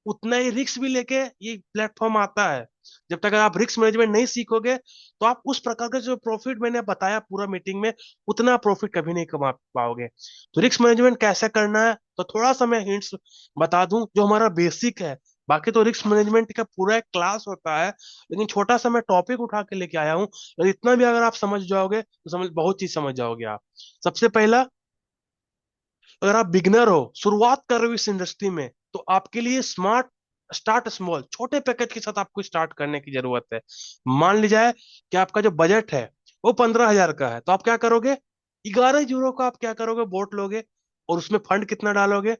उतना ही रिस्क भी लेके ये प्लेटफॉर्म आता है। जब तक आप रिस्क मैनेजमेंट नहीं सीखोगे, तो आप उस प्रकार का जो प्रॉफिट मैंने बताया पूरा मीटिंग में, उतना प्रॉफिट कभी नहीं कमा पाओगे। तो रिस्क मैनेजमेंट कैसे करना है, तो थोड़ा सा मैं हिंट्स बता दूं जो हमारा बेसिक है। बाकी तो रिस्क मैनेजमेंट का पूरा एक क्लास होता है, लेकिन छोटा सा मैं टॉपिक उठा के लेके आया हूँ। और इतना भी अगर आप समझ जाओगे, तो समझ बहुत चीज समझ जाओगे आप। सबसे पहला, अगर आप बिगनर हो, शुरुआत कर रहे हो इस इंडस्ट्री में, तो आपके लिए स्मार्ट स्टार्ट स्मॉल, छोटे पैकेज के साथ आपको स्टार्ट करने की जरूरत है। मान लीजिए कि आपका जो बजट है वो 15,000 का है, तो आप क्या करोगे, 11 यूरो का आप क्या करोगे, बोट लोगे। और उसमें फंड कितना डालोगे,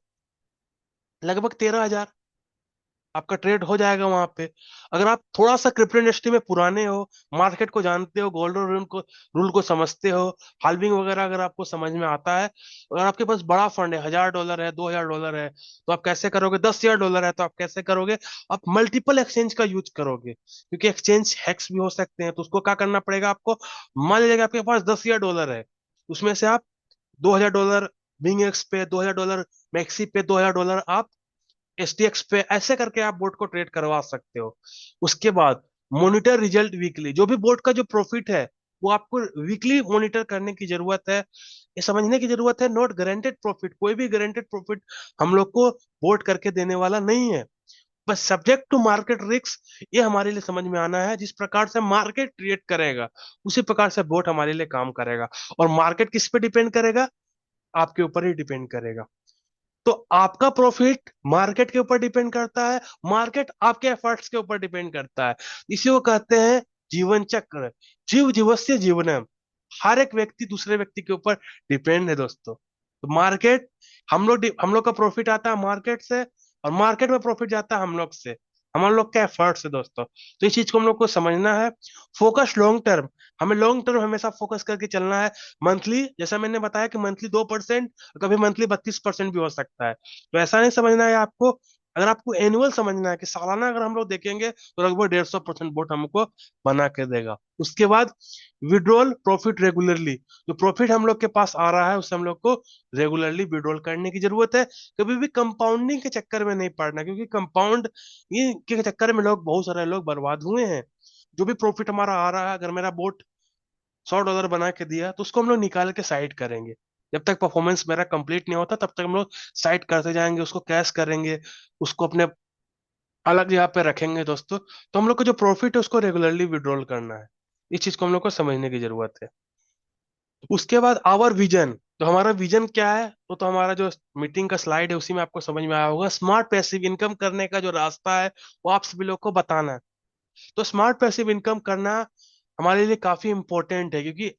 लगभग 13,000। आपका ट्रेड हो जाएगा वहां पे। अगर आप थोड़ा सा क्रिप्टो इंडस्ट्री में पुराने हो, मार्केट को जानते हो, गोल्डन रूल को समझते हो, हाल्विंग वगैरह अगर आपको समझ में आता है, अगर आपके पास बड़ा फंड है, $1,000 है, $2,000 है, तो आप कैसे करोगे, $10,000 है तो आप कैसे करोगे, आप मल्टीपल एक्सचेंज का यूज करोगे। क्योंकि एक्सचेंज हैक्स भी हो सकते हैं, तो उसको क्या करना पड़ेगा आपको। मान लीजिए कि आपके पास $10,000 है, उसमें से आप $2,000 बिंग एक्स पे, $2,000 मैक्सी पे, $2,000 आप STX पे, ऐसे करके आप बोट को ट्रेड करवा सकते हो। उसके बाद मॉनिटर रिजल्ट वीकली, जो भी बोट का जो प्रॉफिट है, वो आपको वीकली मॉनिटर करने की जरूरत है। ये समझने की जरूरत है, नॉट गारंटेड प्रॉफिट, कोई भी गारंटेड प्रॉफिट हम लोग को बोट करके देने वाला नहीं है। बस सब्जेक्ट टू मार्केट रिस्क, ये हमारे लिए समझ में आना है। जिस प्रकार से मार्केट क्रिएट करेगा, उसी प्रकार से बोट हमारे लिए काम करेगा। और मार्केट किस पे डिपेंड करेगा, आपके ऊपर ही डिपेंड करेगा। तो आपका प्रॉफिट मार्केट के ऊपर डिपेंड करता है, मार्केट आपके एफर्ट्स के ऊपर डिपेंड करता है। इसी को कहते हैं जीवन चक्र, जीव जीवस्य जीवनम। हर एक व्यक्ति दूसरे व्यक्ति के ऊपर डिपेंड है दोस्तों। तो मार्केट, हम लोग का प्रॉफिट आता है मार्केट से, और मार्केट में प्रॉफिट जाता है हम लोग से, हम लोग का एफर्ट्स है दोस्तों। तो इस चीज को हम लोग को समझना है। फोकस लॉन्ग टर्म, हमें लॉन्ग टर्म हमेशा फोकस करके चलना है। मंथली, जैसा मैंने बताया कि मंथली 2%, कभी मंथली 32% भी हो सकता है। तो ऐसा नहीं समझना है आपको, अगर आपको एनुअल समझना है कि सालाना अगर हम लोग देखेंगे तो लगभग 150% बोट हमको बना के देगा। उसके बाद विड्रॉल प्रॉफिट रेगुलरली, जो प्रॉफिट हम लोग के पास आ रहा है उससे हम लोग को रेगुलरली विड्रॉल करने की जरूरत है। कभी भी कंपाउंडिंग के चक्कर में नहीं पड़ना, क्योंकि कंपाउंड ये के चक्कर में लोग, बहुत सारे लोग बर्बाद हुए हैं। जो भी प्रॉफिट हमारा आ रहा है, अगर मेरा बोट $100 बना के दिया तो उसको हम लोग निकाल के साइड करेंगे। जब तक परफॉर्मेंस मेरा कंप्लीट नहीं होता तब तक हम लोग साइड करते जाएंगे, उसको कैश करेंगे, उसको अपने अलग जगह पे रखेंगे दोस्तों। तो हम लोग को जो प्रॉफिट है उसको रेगुलरली विड्रॉल करना है। इस चीज को हम लोग को समझने की जरूरत है। उसके बाद आवर विजन, तो हमारा विजन क्या है, तो हमारा जो मीटिंग का स्लाइड है उसी में आपको समझ में आया होगा। स्मार्ट पैसिव इनकम करने का जो रास्ता है वो आप सभी लोग को बताना है। तो स्मार्ट पैसिव इनकम करना हमारे लिए काफी इंपॉर्टेंट है, क्योंकि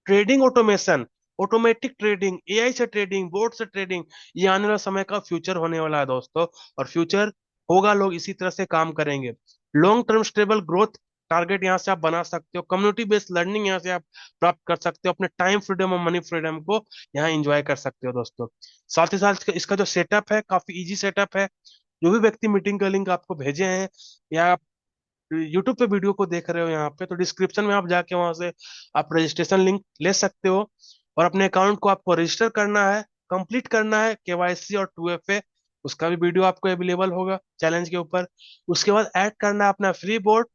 trading automation, automatic trading, AI से ट्रेडिंग, बोर्ड से ट्रेडिंग, ये आने वाला समय का फ्यूचर होने वाला है दोस्तों। और फ्यूचर होगा, लोग इसी तरह से काम करेंगे। Long term stable growth target यहाँ से आप बना सकते हो, कम्युनिटी बेस्ड लर्निंग यहाँ से आप प्राप्त कर सकते हो, अपने टाइम फ्रीडम और मनी फ्रीडम को यहाँ एंजॉय कर सकते हो दोस्तों। साथ ही साथ इसका जो सेटअप है काफी इजी सेटअप है। जो भी व्यक्ति मीटिंग का लिंक आपको भेजे हैं या यूट्यूब पे वीडियो को देख रहे हो यहाँ पे, तो डिस्क्रिप्शन में आप जाके वहां से आप रजिस्ट्रेशन लिंक ले सकते हो। और अपने अकाउंट को आपको रजिस्टर करना है, कंप्लीट करना है केवाईसी और 2FA, उसका भी वीडियो आपको अवेलेबल होगा चैलेंज के ऊपर। उसके बाद ऐड करना है अपना फ्री बोर्ड।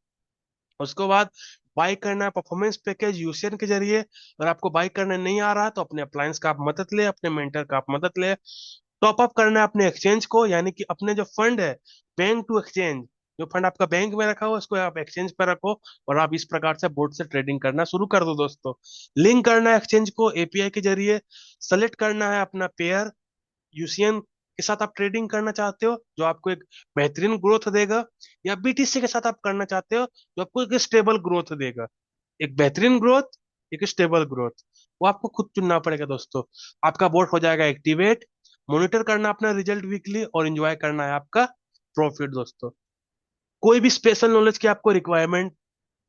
उसके बाद बाई करना है परफॉर्मेंस पैकेज यूसीएन के जरिए। अगर आपको बाई करने नहीं आ रहा है तो अपने अप्लायंस का आप मदद ले, अपने मेंटर का आप मदद ले। टॉप अप करना है अपने एक्सचेंज को, यानी कि अपने जो फंड है, बैंक टू एक्सचेंज, जो फंड आपका बैंक में रखा हो उसको आप एक्सचेंज पर रखो, और आप इस प्रकार से बोर्ड से ट्रेडिंग करना शुरू कर दो दोस्तों। लिंक करना है एक्सचेंज को एपीआई के जरिए। सेलेक्ट करना है अपना पेयर, यूसीएन के साथ आप ट्रेडिंग करना चाहते हो जो आपको एक बेहतरीन ग्रोथ देगा, या बीटीसी के साथ आप करना चाहते हो जो आपको एक स्टेबल ग्रोथ देगा। एक बेहतरीन ग्रोथ, एक स्टेबल ग्रोथ, वो आपको खुद चुनना पड़ेगा दोस्तों। आपका बोर्ड हो जाएगा एक्टिवेट। मॉनिटर करना अपना रिजल्ट वीकली, और एंजॉय करना है आपका प्रॉफिट दोस्तों। कोई भी स्पेशल नॉलेज की आपको रिक्वायरमेंट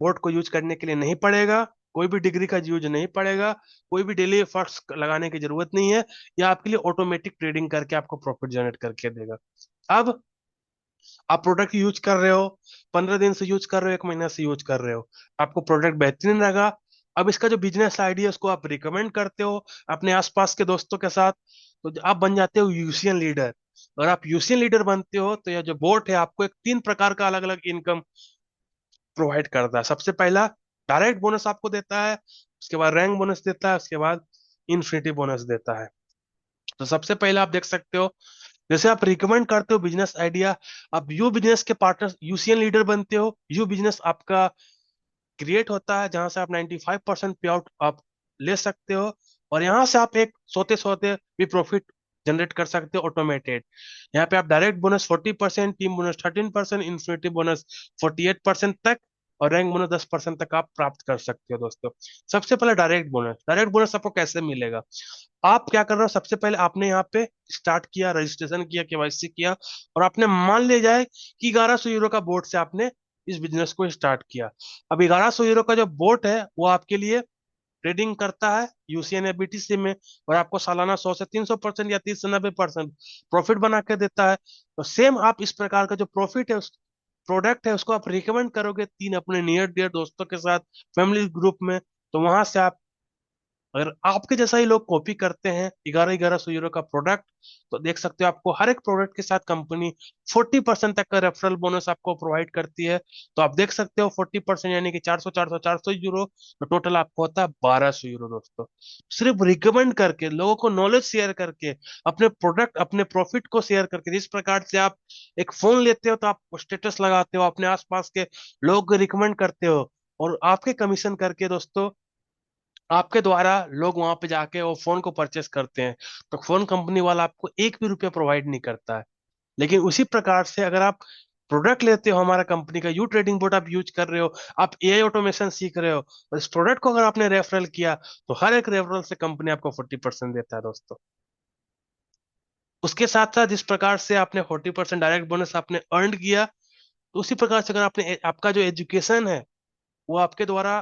बोर्ड को यूज करने के लिए नहीं पड़ेगा, कोई भी डिग्री का यूज नहीं पड़ेगा, कोई भी डेली एफर्ट्स लगाने की जरूरत नहीं है। यह आपके लिए ऑटोमेटिक ट्रेडिंग करके आपको प्रॉफिट जनरेट करके देगा। अब आप प्रोडक्ट यूज कर रहे हो, 15 दिन से यूज कर रहे हो, 1 महीना से यूज कर रहे हो, आपको प्रोडक्ट बेहतरीन लगा। अब इसका जो बिजनेस आइडिया है उसको आप रिकमेंड करते हो अपने आसपास के दोस्तों के साथ, तो आप बन जाते हो यूसीएन लीडर। अगर आप यूसीएन लीडर बनते हो तो यह जो बोर्ड है आपको एक 3 प्रकार का अलग अलग इनकम प्रोवाइड करता है। सबसे पहला डायरेक्ट बोनस आपको देता है, उसके बाद रैंक बोनस देता है, उसके बाद इन्फिनिटी बोनस देता है। तो सबसे पहले आप देख सकते हो, जैसे आप रिकमेंड करते हो बिजनेस आइडिया, आप यू बिजनेस के पार्टनर यूसीएन लीडर बनते हो। यू बिजनेस आपका क्रिएट होता है जहां से आप 95% पे आउट आप ले सकते हो, और यहाँ से आप एक सोते सोते भी प्रॉफिट जनरेट कर सकते हो ऑटोमेटेड। यहाँ पे आप direct bonus 40%, team bonus 13%, infinity bonus 48% तक, और रैंक बोनस 10% तक आप प्राप्त कर सकते हो दोस्तों। सबसे पहले डायरेक्ट बोनस, डायरेक्ट बोनस आपको कैसे मिलेगा। आप क्या कर रहे हो, सबसे पहले आपने यहाँ पे स्टार्ट किया, रजिस्ट्रेशन किया, केवाईसी किया, और आपने मान ले जाए कि 1100 यूरो का बोर्ड से आपने इस बिजनेस को स्टार्ट किया। अब 1100 यूरो का जो बोट है वो आपके लिए ट्रेडिंग करता है यूसीएन या बीटीसी में, और आपको सालाना 100 से 300% या 30 से 90% प्रॉफिट बना के देता है। तो सेम आप इस प्रकार का जो प्रॉफिट है उस प्रोडक्ट है उसको आप रिकमेंड करोगे 3 अपने नियर डियर दोस्तों के साथ, फैमिली ग्रुप में, तो वहां से आप, अगर आपके जैसा ही लोग कॉपी करते हैं 1100 यूरो का प्रोडक्ट, तो देख सकते हो आपको हर एक प्रोडक्ट के साथ कंपनी 40% तक का रेफरल बोनस आपको प्रोवाइड करती है। तो आप देख सकते हो 40% यानी कि 400 400 400 यूरो, तो टोटल आपको होता है 1200 यूरो दोस्तों। सिर्फ रिकमेंड करके, लोगों को नॉलेज शेयर करके, अपने प्रोडक्ट अपने प्रॉफिट को शेयर करके, जिस प्रकार से आप एक फोन लेते हो तो आप स्टेटस लगाते हो, अपने आसपास के लोग को रिकमेंड करते हो, और आपके कमीशन करके दोस्तों आपके द्वारा लोग वहां पे जाके वो फोन को परचेस करते हैं। तो फोन कंपनी वाला आपको एक भी रुपया प्रोवाइड नहीं करता है। लेकिन उसी प्रकार से अगर आप प्रोडक्ट लेते हो हमारा कंपनी का, यू ट्रेडिंग बोर्ड आप यूज कर रहे हो, आप एआई ऑटोमेशन सीख रहे हो, और इस प्रोडक्ट को अगर आपने रेफरल किया, तो हर एक रेफरल से कंपनी आपको 40% देता है दोस्तों। उसके साथ साथ जिस प्रकार से आपने 40% डायरेक्ट बोनस आपने अर्न किया, तो उसी प्रकार से अगर आपने आपका जो एजुकेशन है वो आपके द्वारा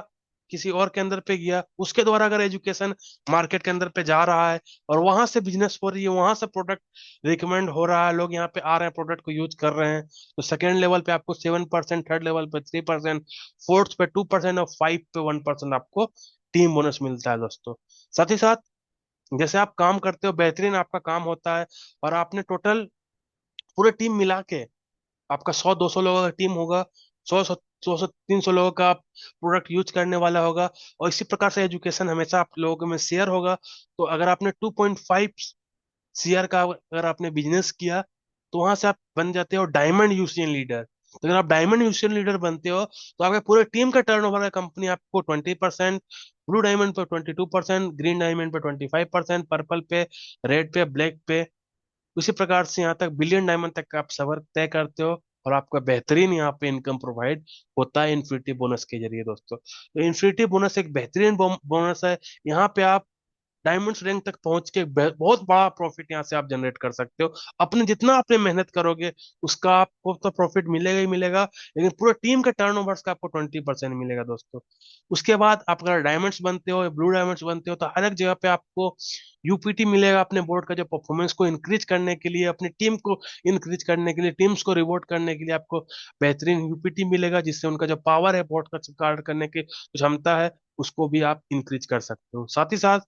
किसी और के अंदर पे गया, उसके द्वारा अगर एजुकेशन मार्केट के अंदर पे जा रहा है और वहां से बिजनेस हो रही है, वहां से प्रोडक्ट रिकमेंड हो रहा है, लोग यहाँ पे आ रहे हैं, प्रोडक्ट को यूज कर रहे हैं, तो सेकेंड लेवल पे आपको 7%, थर्ड लेवल पे 3%, फोर्थ पे 2% और फाइव पे 1% आपको टीम बोनस मिलता है दोस्तों। साथ ही साथ जैसे आप काम करते हो, बेहतरीन आपका काम होता है और आपने टोटल पूरे टीम मिला के, आपका 100-200 लोगों का टीम होगा, 100-300 लोगों का प्रोडक्ट यूज करने वाला होगा, और इसी प्रकार से एजुकेशन हमेशा आप लोगों में शेयर होगा। तो अगर आपने 2.5 CR का अगर आपने बिजनेस किया, तो वहां से आप बन जाते हो डायमंड यूसीएन लीडर। तो अगर आप डायमंड यूसीएन लीडर बनते हो, तो आपके पूरे टीम का टर्नओवर है, कंपनी आपको 20%, ब्लू डायमंड पे 22%, ग्रीन डायमंड पे 25%, पर्पल पे, रेड पे, ब्लैक पे, उसी प्रकार से यहाँ तक बिलियन डायमंड तक का आप सफर तय करते हो, और आपका बेहतरीन यहाँ पे इनकम प्रोवाइड होता है इन्फिनिटी बोनस के जरिए दोस्तों। तो इन्फिनिटी बोनस एक बेहतरीन बोनस है। यहाँ पे आप डायमंड्स रैंक तक पहुंच के बहुत बड़ा प्रॉफिट यहाँ से आप जनरेट कर सकते हो। अपने जितना आपने मेहनत करोगे, उसका आपको तो प्रॉफिट मिलेगा ही मिलेगा, लेकिन पूरे टीम के टर्नओवर का आपको 20% मिलेगा दोस्तों। उसके बाद आप अगर डायमंड्स बनते हो या ब्लू डायमंड्स बनते हो, तो हर एक जगह पे आपको यूपीटी मिलेगा, अपने बोर्ड का जो परफॉर्मेंस को इंक्रीज करने के लिए, अपनी टीम को इंक्रीज करने के लिए, टीम्स को रिवॉर्ड करने के लिए आपको बेहतरीन यूपीटी मिलेगा, जिससे उनका जो पावर है, बोर्ड का कार्ड करने की क्षमता है, उसको भी आप इंक्रीज कर सकते हो। साथ ही साथ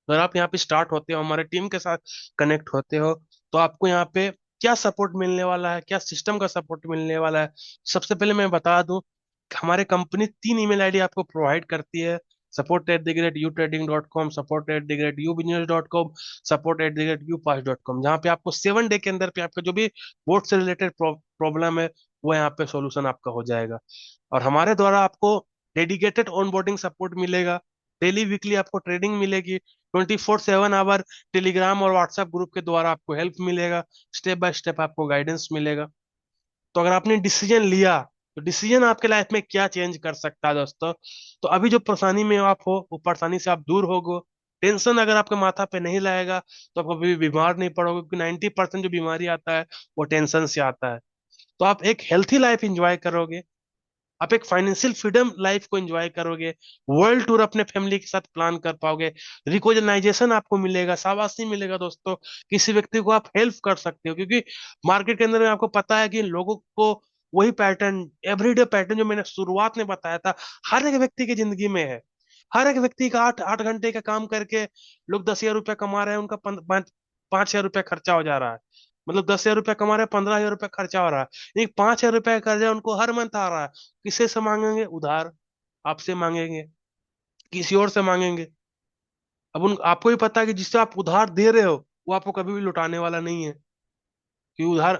अगर आप यहाँ पे स्टार्ट होते हो, हमारे टीम के साथ कनेक्ट होते हो, तो आपको यहाँ पे क्या सपोर्ट मिलने वाला है, क्या सिस्टम का सपोर्ट मिलने वाला है। सबसे पहले मैं बता दूं कि हमारे कंपनी 3 ईमेल आईडी आपको प्रोवाइड करती है: support@utrading.com, support@ubusiness.com, support@upass.com, जहाँ पे आपको 7 डे के अंदर पे आपका जो भी बोर्ड से रिलेटेड प्रॉब्लम है, वो यहाँ पे सॉल्यूशन आपका हो जाएगा। और हमारे द्वारा आपको डेडिकेटेड ऑनबोर्डिंग सपोर्ट मिलेगा, डेली वीकली आपको ट्रेनिंग मिलेगी, 24/7 आवर टेलीग्राम और व्हाट्सएप ग्रुप के द्वारा आपको हेल्प मिलेगा, स्टेप बाय स्टेप आपको गाइडेंस मिलेगा। तो अगर आपने डिसीजन लिया, तो डिसीजन आपके लाइफ में क्या चेंज कर सकता है दोस्तों। तो अभी जो परेशानी में आप हो, वो परेशानी से आप दूर होगो। टेंशन अगर आपके माथा पे नहीं लाएगा, तो आप कभी भी बीमार नहीं पड़ोगे, क्योंकि 90% जो बीमारी आता है, वो टेंशन से आता है। तो आप एक हेल्थी लाइफ एंजॉय करोगे, आप एक फाइनेंशियल फ्रीडम लाइफ को एंजॉय करोगे, वर्ल्ड टूर अपने फैमिली के साथ प्लान कर पाओगे, रिकॉग्नाइजेशन आपको मिलेगा, शाबाशी मिलेगा दोस्तों, किसी व्यक्ति को आप हेल्प कर सकते हो, क्योंकि मार्केट के अंदर में आपको पता है कि लोगों को वही पैटर्न, एवरीडे पैटर्न जो मैंने शुरुआत में बताया था, हर एक व्यक्ति की जिंदगी में है। हर एक व्यक्ति का 8-8 घंटे का काम करके लोग 10,000 रुपया कमा रहे हैं, उनका 5,000 रुपया खर्चा हो जा रहा है। मतलब 10,000 रुपया कमा रहे हैं, 15,000 रुपया खर्चा हो रहा है। एक 5,000 रुपया का कर्जा उनको हर मंथ आ रहा है। किससे से मांगेंगे? उधार। आपसे मांगेंगे, किसी और से मांगेंगे। अब उन आपको ही पता है कि जिससे आप उधार दे रहे हो, वो आपको कभी भी लौटाने वाला नहीं है, कि उधार।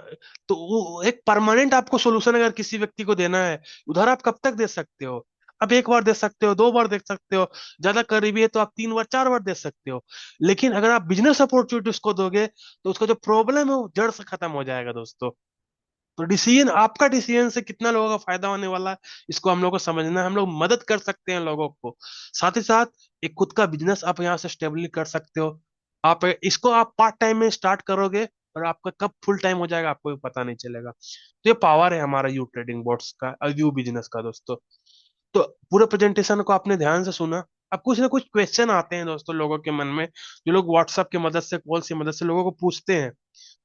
तो वो एक परमानेंट आपको सोल्यूशन अगर किसी व्यक्ति को देना है, उधार आप कब तक दे सकते हो? आप एक बार दे सकते हो, 2 बार दे सकते हो, ज्यादा करीबी है तो आप 3 बार 4 बार दे सकते हो। लेकिन अगर आप बिजनेस अपॉर्चुनिटी उसको दोगे, तो उसका जो प्रॉब्लम है वो जड़ से खत्म हो जाएगा दोस्तों। तो डिसीजन, आपका डिसीजन से कितना लोगों का फायदा होने वाला है, इसको हम लोग को समझना है। हम लोग मदद कर सकते हैं लोगों को। साथ ही साथ एक खुद का बिजनेस आप यहाँ से स्टेबली कर सकते हो। आप इसको आप पार्ट टाइम में स्टार्ट करोगे, और आपका कब फुल टाइम हो जाएगा आपको भी पता नहीं चलेगा। तो ये पावर है हमारा यू ट्रेडिंग बोर्ड्स का और यू बिजनेस का दोस्तों। तो पूरे प्रेजेंटेशन को आपने ध्यान से सुना। अब कुछ ना कुछ क्वेश्चन आते हैं दोस्तों लोगों के मन में, जो लोग व्हाट्सएप की मदद से, कॉल की मदद से लोगों को पूछते हैं,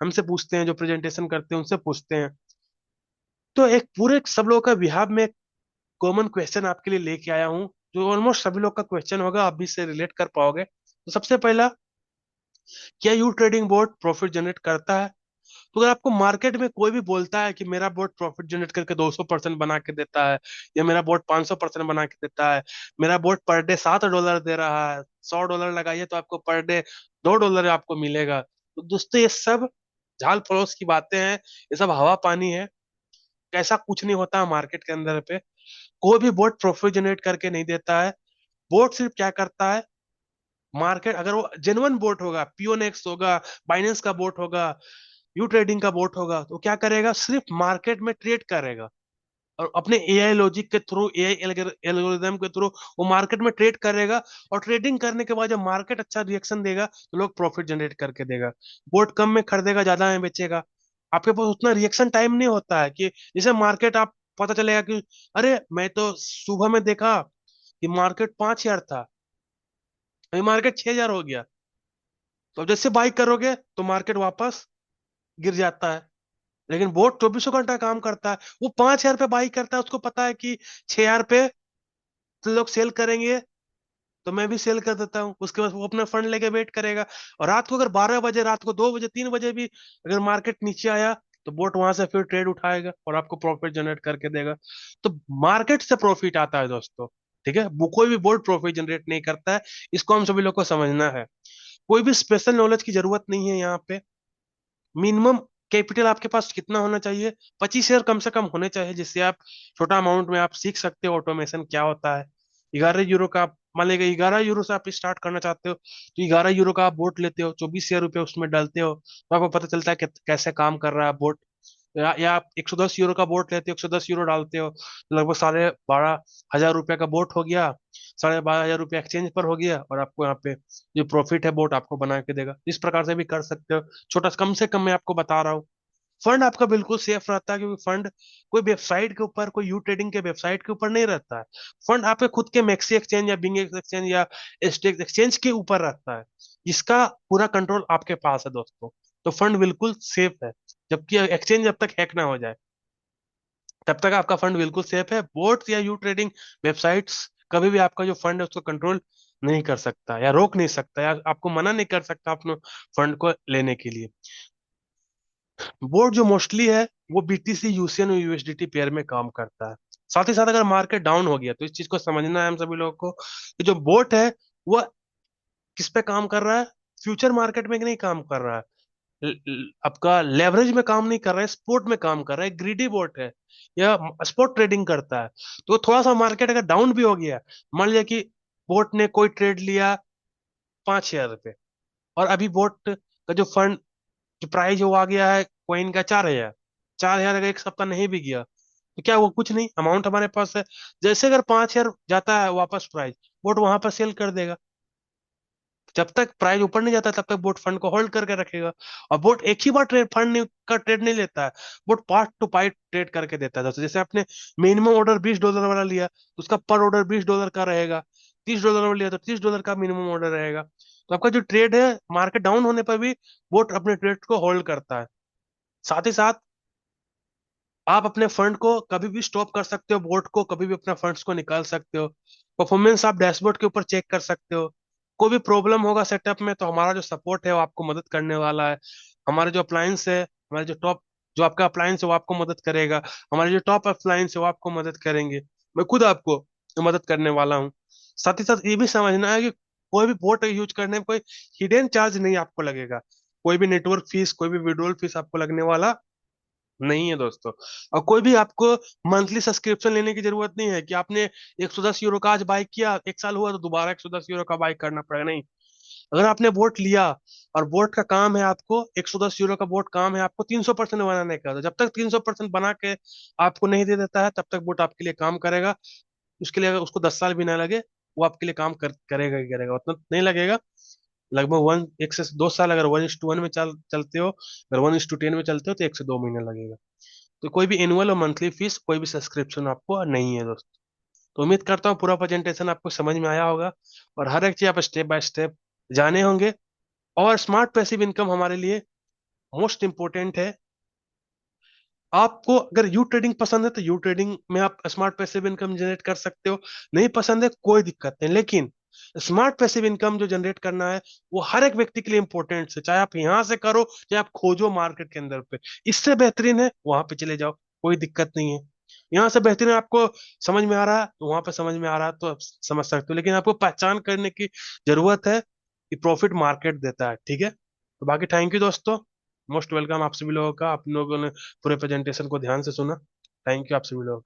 हमसे पूछते हैं, जो प्रेजेंटेशन करते हैं उनसे पूछते हैं। तो एक पूरे सब लोगों का बिहार में कॉमन क्वेश्चन आपके लिए लेके आया हूँ, जो ऑलमोस्ट सभी लोग का क्वेश्चन होगा, आप भी इससे रिलेट कर पाओगे। तो सबसे पहला, क्या you trading board profit generate करता है? तो अगर आपको मार्केट में कोई भी बोलता है कि मेरा बोर्ड प्रॉफिट जनरेट करके 200% बना के देता है, या मेरा बोर्ड 500% बना के देता है, मेरा बोर्ड पर डे $7 दे रहा है, $100 लगाइए तो आपको पर डे $2 आपको मिलेगा, तो दोस्तों ये सब झाल फरोश की बातें हैं, ये सब हवा पानी है। ऐसा कुछ नहीं होता मार्केट के अंदर पे। कोई भी बोट प्रॉफिट जनरेट करके नहीं देता है। बोट सिर्फ क्या करता है, मार्केट अगर वो जेन्युइन बोट होगा, पियोनेक्स होगा, बाइनेंस का बोट होगा, यू ट्रेडिंग का बोट होगा, तो क्या करेगा, सिर्फ मार्केट में ट्रेड करेगा, और अपने एआई लॉजिक के थ्रू, एआई एल्गोरिदम के थ्रू वो मार्केट में ट्रेड करेगा। और ट्रेडिंग करने के बाद जब मार्केट अच्छा रिएक्शन देगा, तो लोग प्रॉफिट जनरेट करके देगा। बोट कम में खरीदेगा, ज्यादा में बेचेगा। आपके पास उतना रिएक्शन टाइम नहीं होता है कि जैसे मार्केट आप पता चलेगा कि अरे मैं तो सुबह में देखा कि मार्केट 5,000 था, अभी मार्केट 6,000 हो गया। तो जैसे बाई करोगे तो मार्केट वापस गिर जाता है। लेकिन बोट 24 घंटा काम करता है, वो 5,000 पे बाई करता है, उसको पता है कि 6,000 पे तो लोग सेल करेंगे, तो मैं भी सेल कर देता हूँ। उसके बाद वो अपना फंड लेके वेट करेगा। और रात को अगर 12 बजे, रात को 2 बजे, 3 बजे भी अगर मार्केट नीचे आया, तो बोट वहां से फिर ट्रेड उठाएगा और आपको प्रॉफिट जनरेट करके देगा। तो मार्केट से प्रॉफिट आता है दोस्तों। ठीक है, वो कोई भी बोट प्रॉफिट जनरेट नहीं करता है। इसको हम सभी लोग को समझना है। कोई भी स्पेशल नॉलेज की जरूरत नहीं है यहाँ पे। मिनिमम कैपिटल आपके पास कितना होना चाहिए? 25 शेयर कम से कम होने चाहिए, जिससे आप छोटा अमाउंट में आप सीख सकते हो ऑटोमेशन क्या होता है। 11 यूरो का मान लीजिए, 11 यूरो से आप स्टार्ट करना चाहते हो, तो 11 यूरो का आप बोट लेते हो, 24,000 रुपये उसमें डालते हो, तो आपको पता चलता है कि कैसे काम कर रहा है बोट। या आप 110 यूरो का बोट लेते हो, 110 यूरो डालते हो, तो लगभग 12,500 रुपये का बोट हो गया। 12,500 रुपये एक्सचेंज पर हो गया, और आपको यहाँ पे जो प्रॉफिट है बोट आपको बना के देगा। इस प्रकार से भी कर सकते हो। छोटा कम से कम मैं आपको बता रहा हूँ। फंड आपका बिल्कुल सेफ रहता है, क्योंकि फंड कोई वेबसाइट के ऊपर, कोई यू ट्रेडिंग के वेबसाइट के ऊपर नहीं रहता है। फंड आपके खुद के मैक्सी एक्सचेंज या बिंग एक्सचेंज या स्टेक्स एक्सचेंज के ऊपर रहता है, जिसका पूरा कंट्रोल आपके पास है दोस्तों। तो फंड बिल्कुल सेफ है, जबकि एक्सचेंज जब तक हैक ना हो जाए तब तक आपका फंड बिल्कुल सेफ है। बोट्स या यू ट्रेडिंग वेबसाइट्स कभी भी आपका जो फंड है उसको कंट्रोल नहीं कर सकता, या रोक नहीं सकता, या आपको मना नहीं कर सकता अपने फंड को लेने के लिए। बोर्ड जो मोस्टली है वो बीटीसी, यूसीएन और यूएसडीटी पेयर में काम करता है। साथ ही साथ अगर मार्केट डाउन हो गया तो इस चीज को समझना है हम सभी लोगों को, कि जो बोट है वो किस पे काम कर रहा है? फ्यूचर मार्केट में नहीं काम कर रहा है, आपका लेवरेज में काम नहीं कर रहा है, स्पोर्ट में काम कर रहा है, ग्रीडी बोट है या स्पोर्ट ट्रेडिंग करता है। तो थोड़ा सा मार्केट अगर डाउन भी हो गया, मान लिया कि बोट ने कोई ट्रेड लिया 5,000 रुपये, और अभी बोट का जो फंड जो प्राइस वो आ गया है कॉइन का 4,000, 4,000 अगर एक सप्ताह नहीं भी गया तो क्या वो कुछ नहीं, अमाउंट हमारे पास है। जैसे अगर 5,000 जाता है वापस प्राइस, बोट वहां पर सेल कर देगा। जब तक प्राइस ऊपर नहीं जाता तब तक बोट फंड को होल्ड करके रखेगा। और बोट एक ही बार ट्रेड फंड नहीं, का ट्रेड नहीं लेता है, boat part two part trade करके देता है। दोस्तों जैसे आपने मिनिमम ऑर्डर $20 वाला लिया, तो उसका पर ऑर्डर $20 का रहेगा। $30 वाला लिया तो $30 का मिनिमम ऑर्डर रहेगा। तो आपका जो ट्रेड है, मार्केट डाउन होने पर भी बोट अपने ट्रेड को होल्ड करता है। साथ ही साथ आप अपने फंड को कभी भी स्टॉप कर सकते हो, बोर्ड को कभी भी अपना फंड्स को निकाल सकते हो। परफॉर्मेंस आप डैशबोर्ड के ऊपर चेक कर सकते हो। कोई भी प्रॉब्लम होगा सेटअप में तो हमारा जो सपोर्ट है वो आपको मदद करने वाला है। हमारे जो अप्लायंस है, हमारे जो टॉप, जो आपका अप्लायंस है वो आपको मदद करेगा। हमारे जो टॉप अप्लायंस है वो आपको मदद करेंगे। मैं खुद आपको मदद करने वाला हूँ। साथ ही साथ ये भी समझना है कि कोई भी बोट यूज करने में कोई हिडन चार्ज नहीं आपको लगेगा। कोई भी नेटवर्क फीस, कोई भी विड्रॉल फीस आपको लगने वाला नहीं है दोस्तों। और कोई भी आपको मंथली सब्सक्रिप्शन लेने की जरूरत नहीं है कि आपने 110 यूरो का आज बाई किया, एक साल हुआ तो दोबारा 110 यूरो का बाई करना पड़ेगा, नहीं। अगर आपने बोट लिया और बोट का काम है आपको 110 यूरो का बोट काम है आपको 300% बनाने का, तो जब तक 300% बना के आपको नहीं दे देता है तब तक बोट आपके लिए काम करेगा। उसके लिए अगर उसको 10 साल भी ना लगे, वो आपके लिए काम करेगा ही करेगा, उतना नहीं लगेगा। लगभग 1 से 2 साल अगर 1:1 में चलते हो, अगर 1:10 में चलते हो तो 1 से 2 महीने लगेगा। तो कोई भी एनुअल और मंथली फीस, कोई भी सब्सक्रिप्शन आपको नहीं है दोस्तों। तो उम्मीद करता हूँ पूरा प्रेजेंटेशन आपको समझ में आया होगा, और हर एक चीज आप स्टेप बाय स्टेप जाने होंगे। और स्मार्ट पैसिव इनकम हमारे लिए मोस्ट इंपॉर्टेंट है। आपको अगर यू ट्रेडिंग पसंद है तो यू ट्रेडिंग में आप स्मार्ट पैसिव इनकम जनरेट कर सकते हो। नहीं पसंद है कोई दिक्कत नहीं, लेकिन स्मार्ट पैसिव इनकम जो जनरेट करना है वो हर एक व्यक्ति के लिए इंपॉर्टेंट है। चाहे आप यहाँ से करो, चाहे आप खोजो मार्केट के अंदर पे, इससे बेहतरीन है वहां पे चले जाओ, कोई दिक्कत नहीं है। यहाँ से बेहतरीन आपको समझ में आ रहा है तो वहां पे समझ में आ रहा है तो आप समझ सकते हो, लेकिन आपको पहचान करने की जरूरत है कि प्रॉफिट मार्केट देता है। ठीक है, तो बाकी थैंक यू दोस्तों। मोस्ट वेलकम आप सभी लोगों का, आप लोगों ने पूरे प्रेजेंटेशन को ध्यान से सुना। थैंक यू आप सभी लोगों का।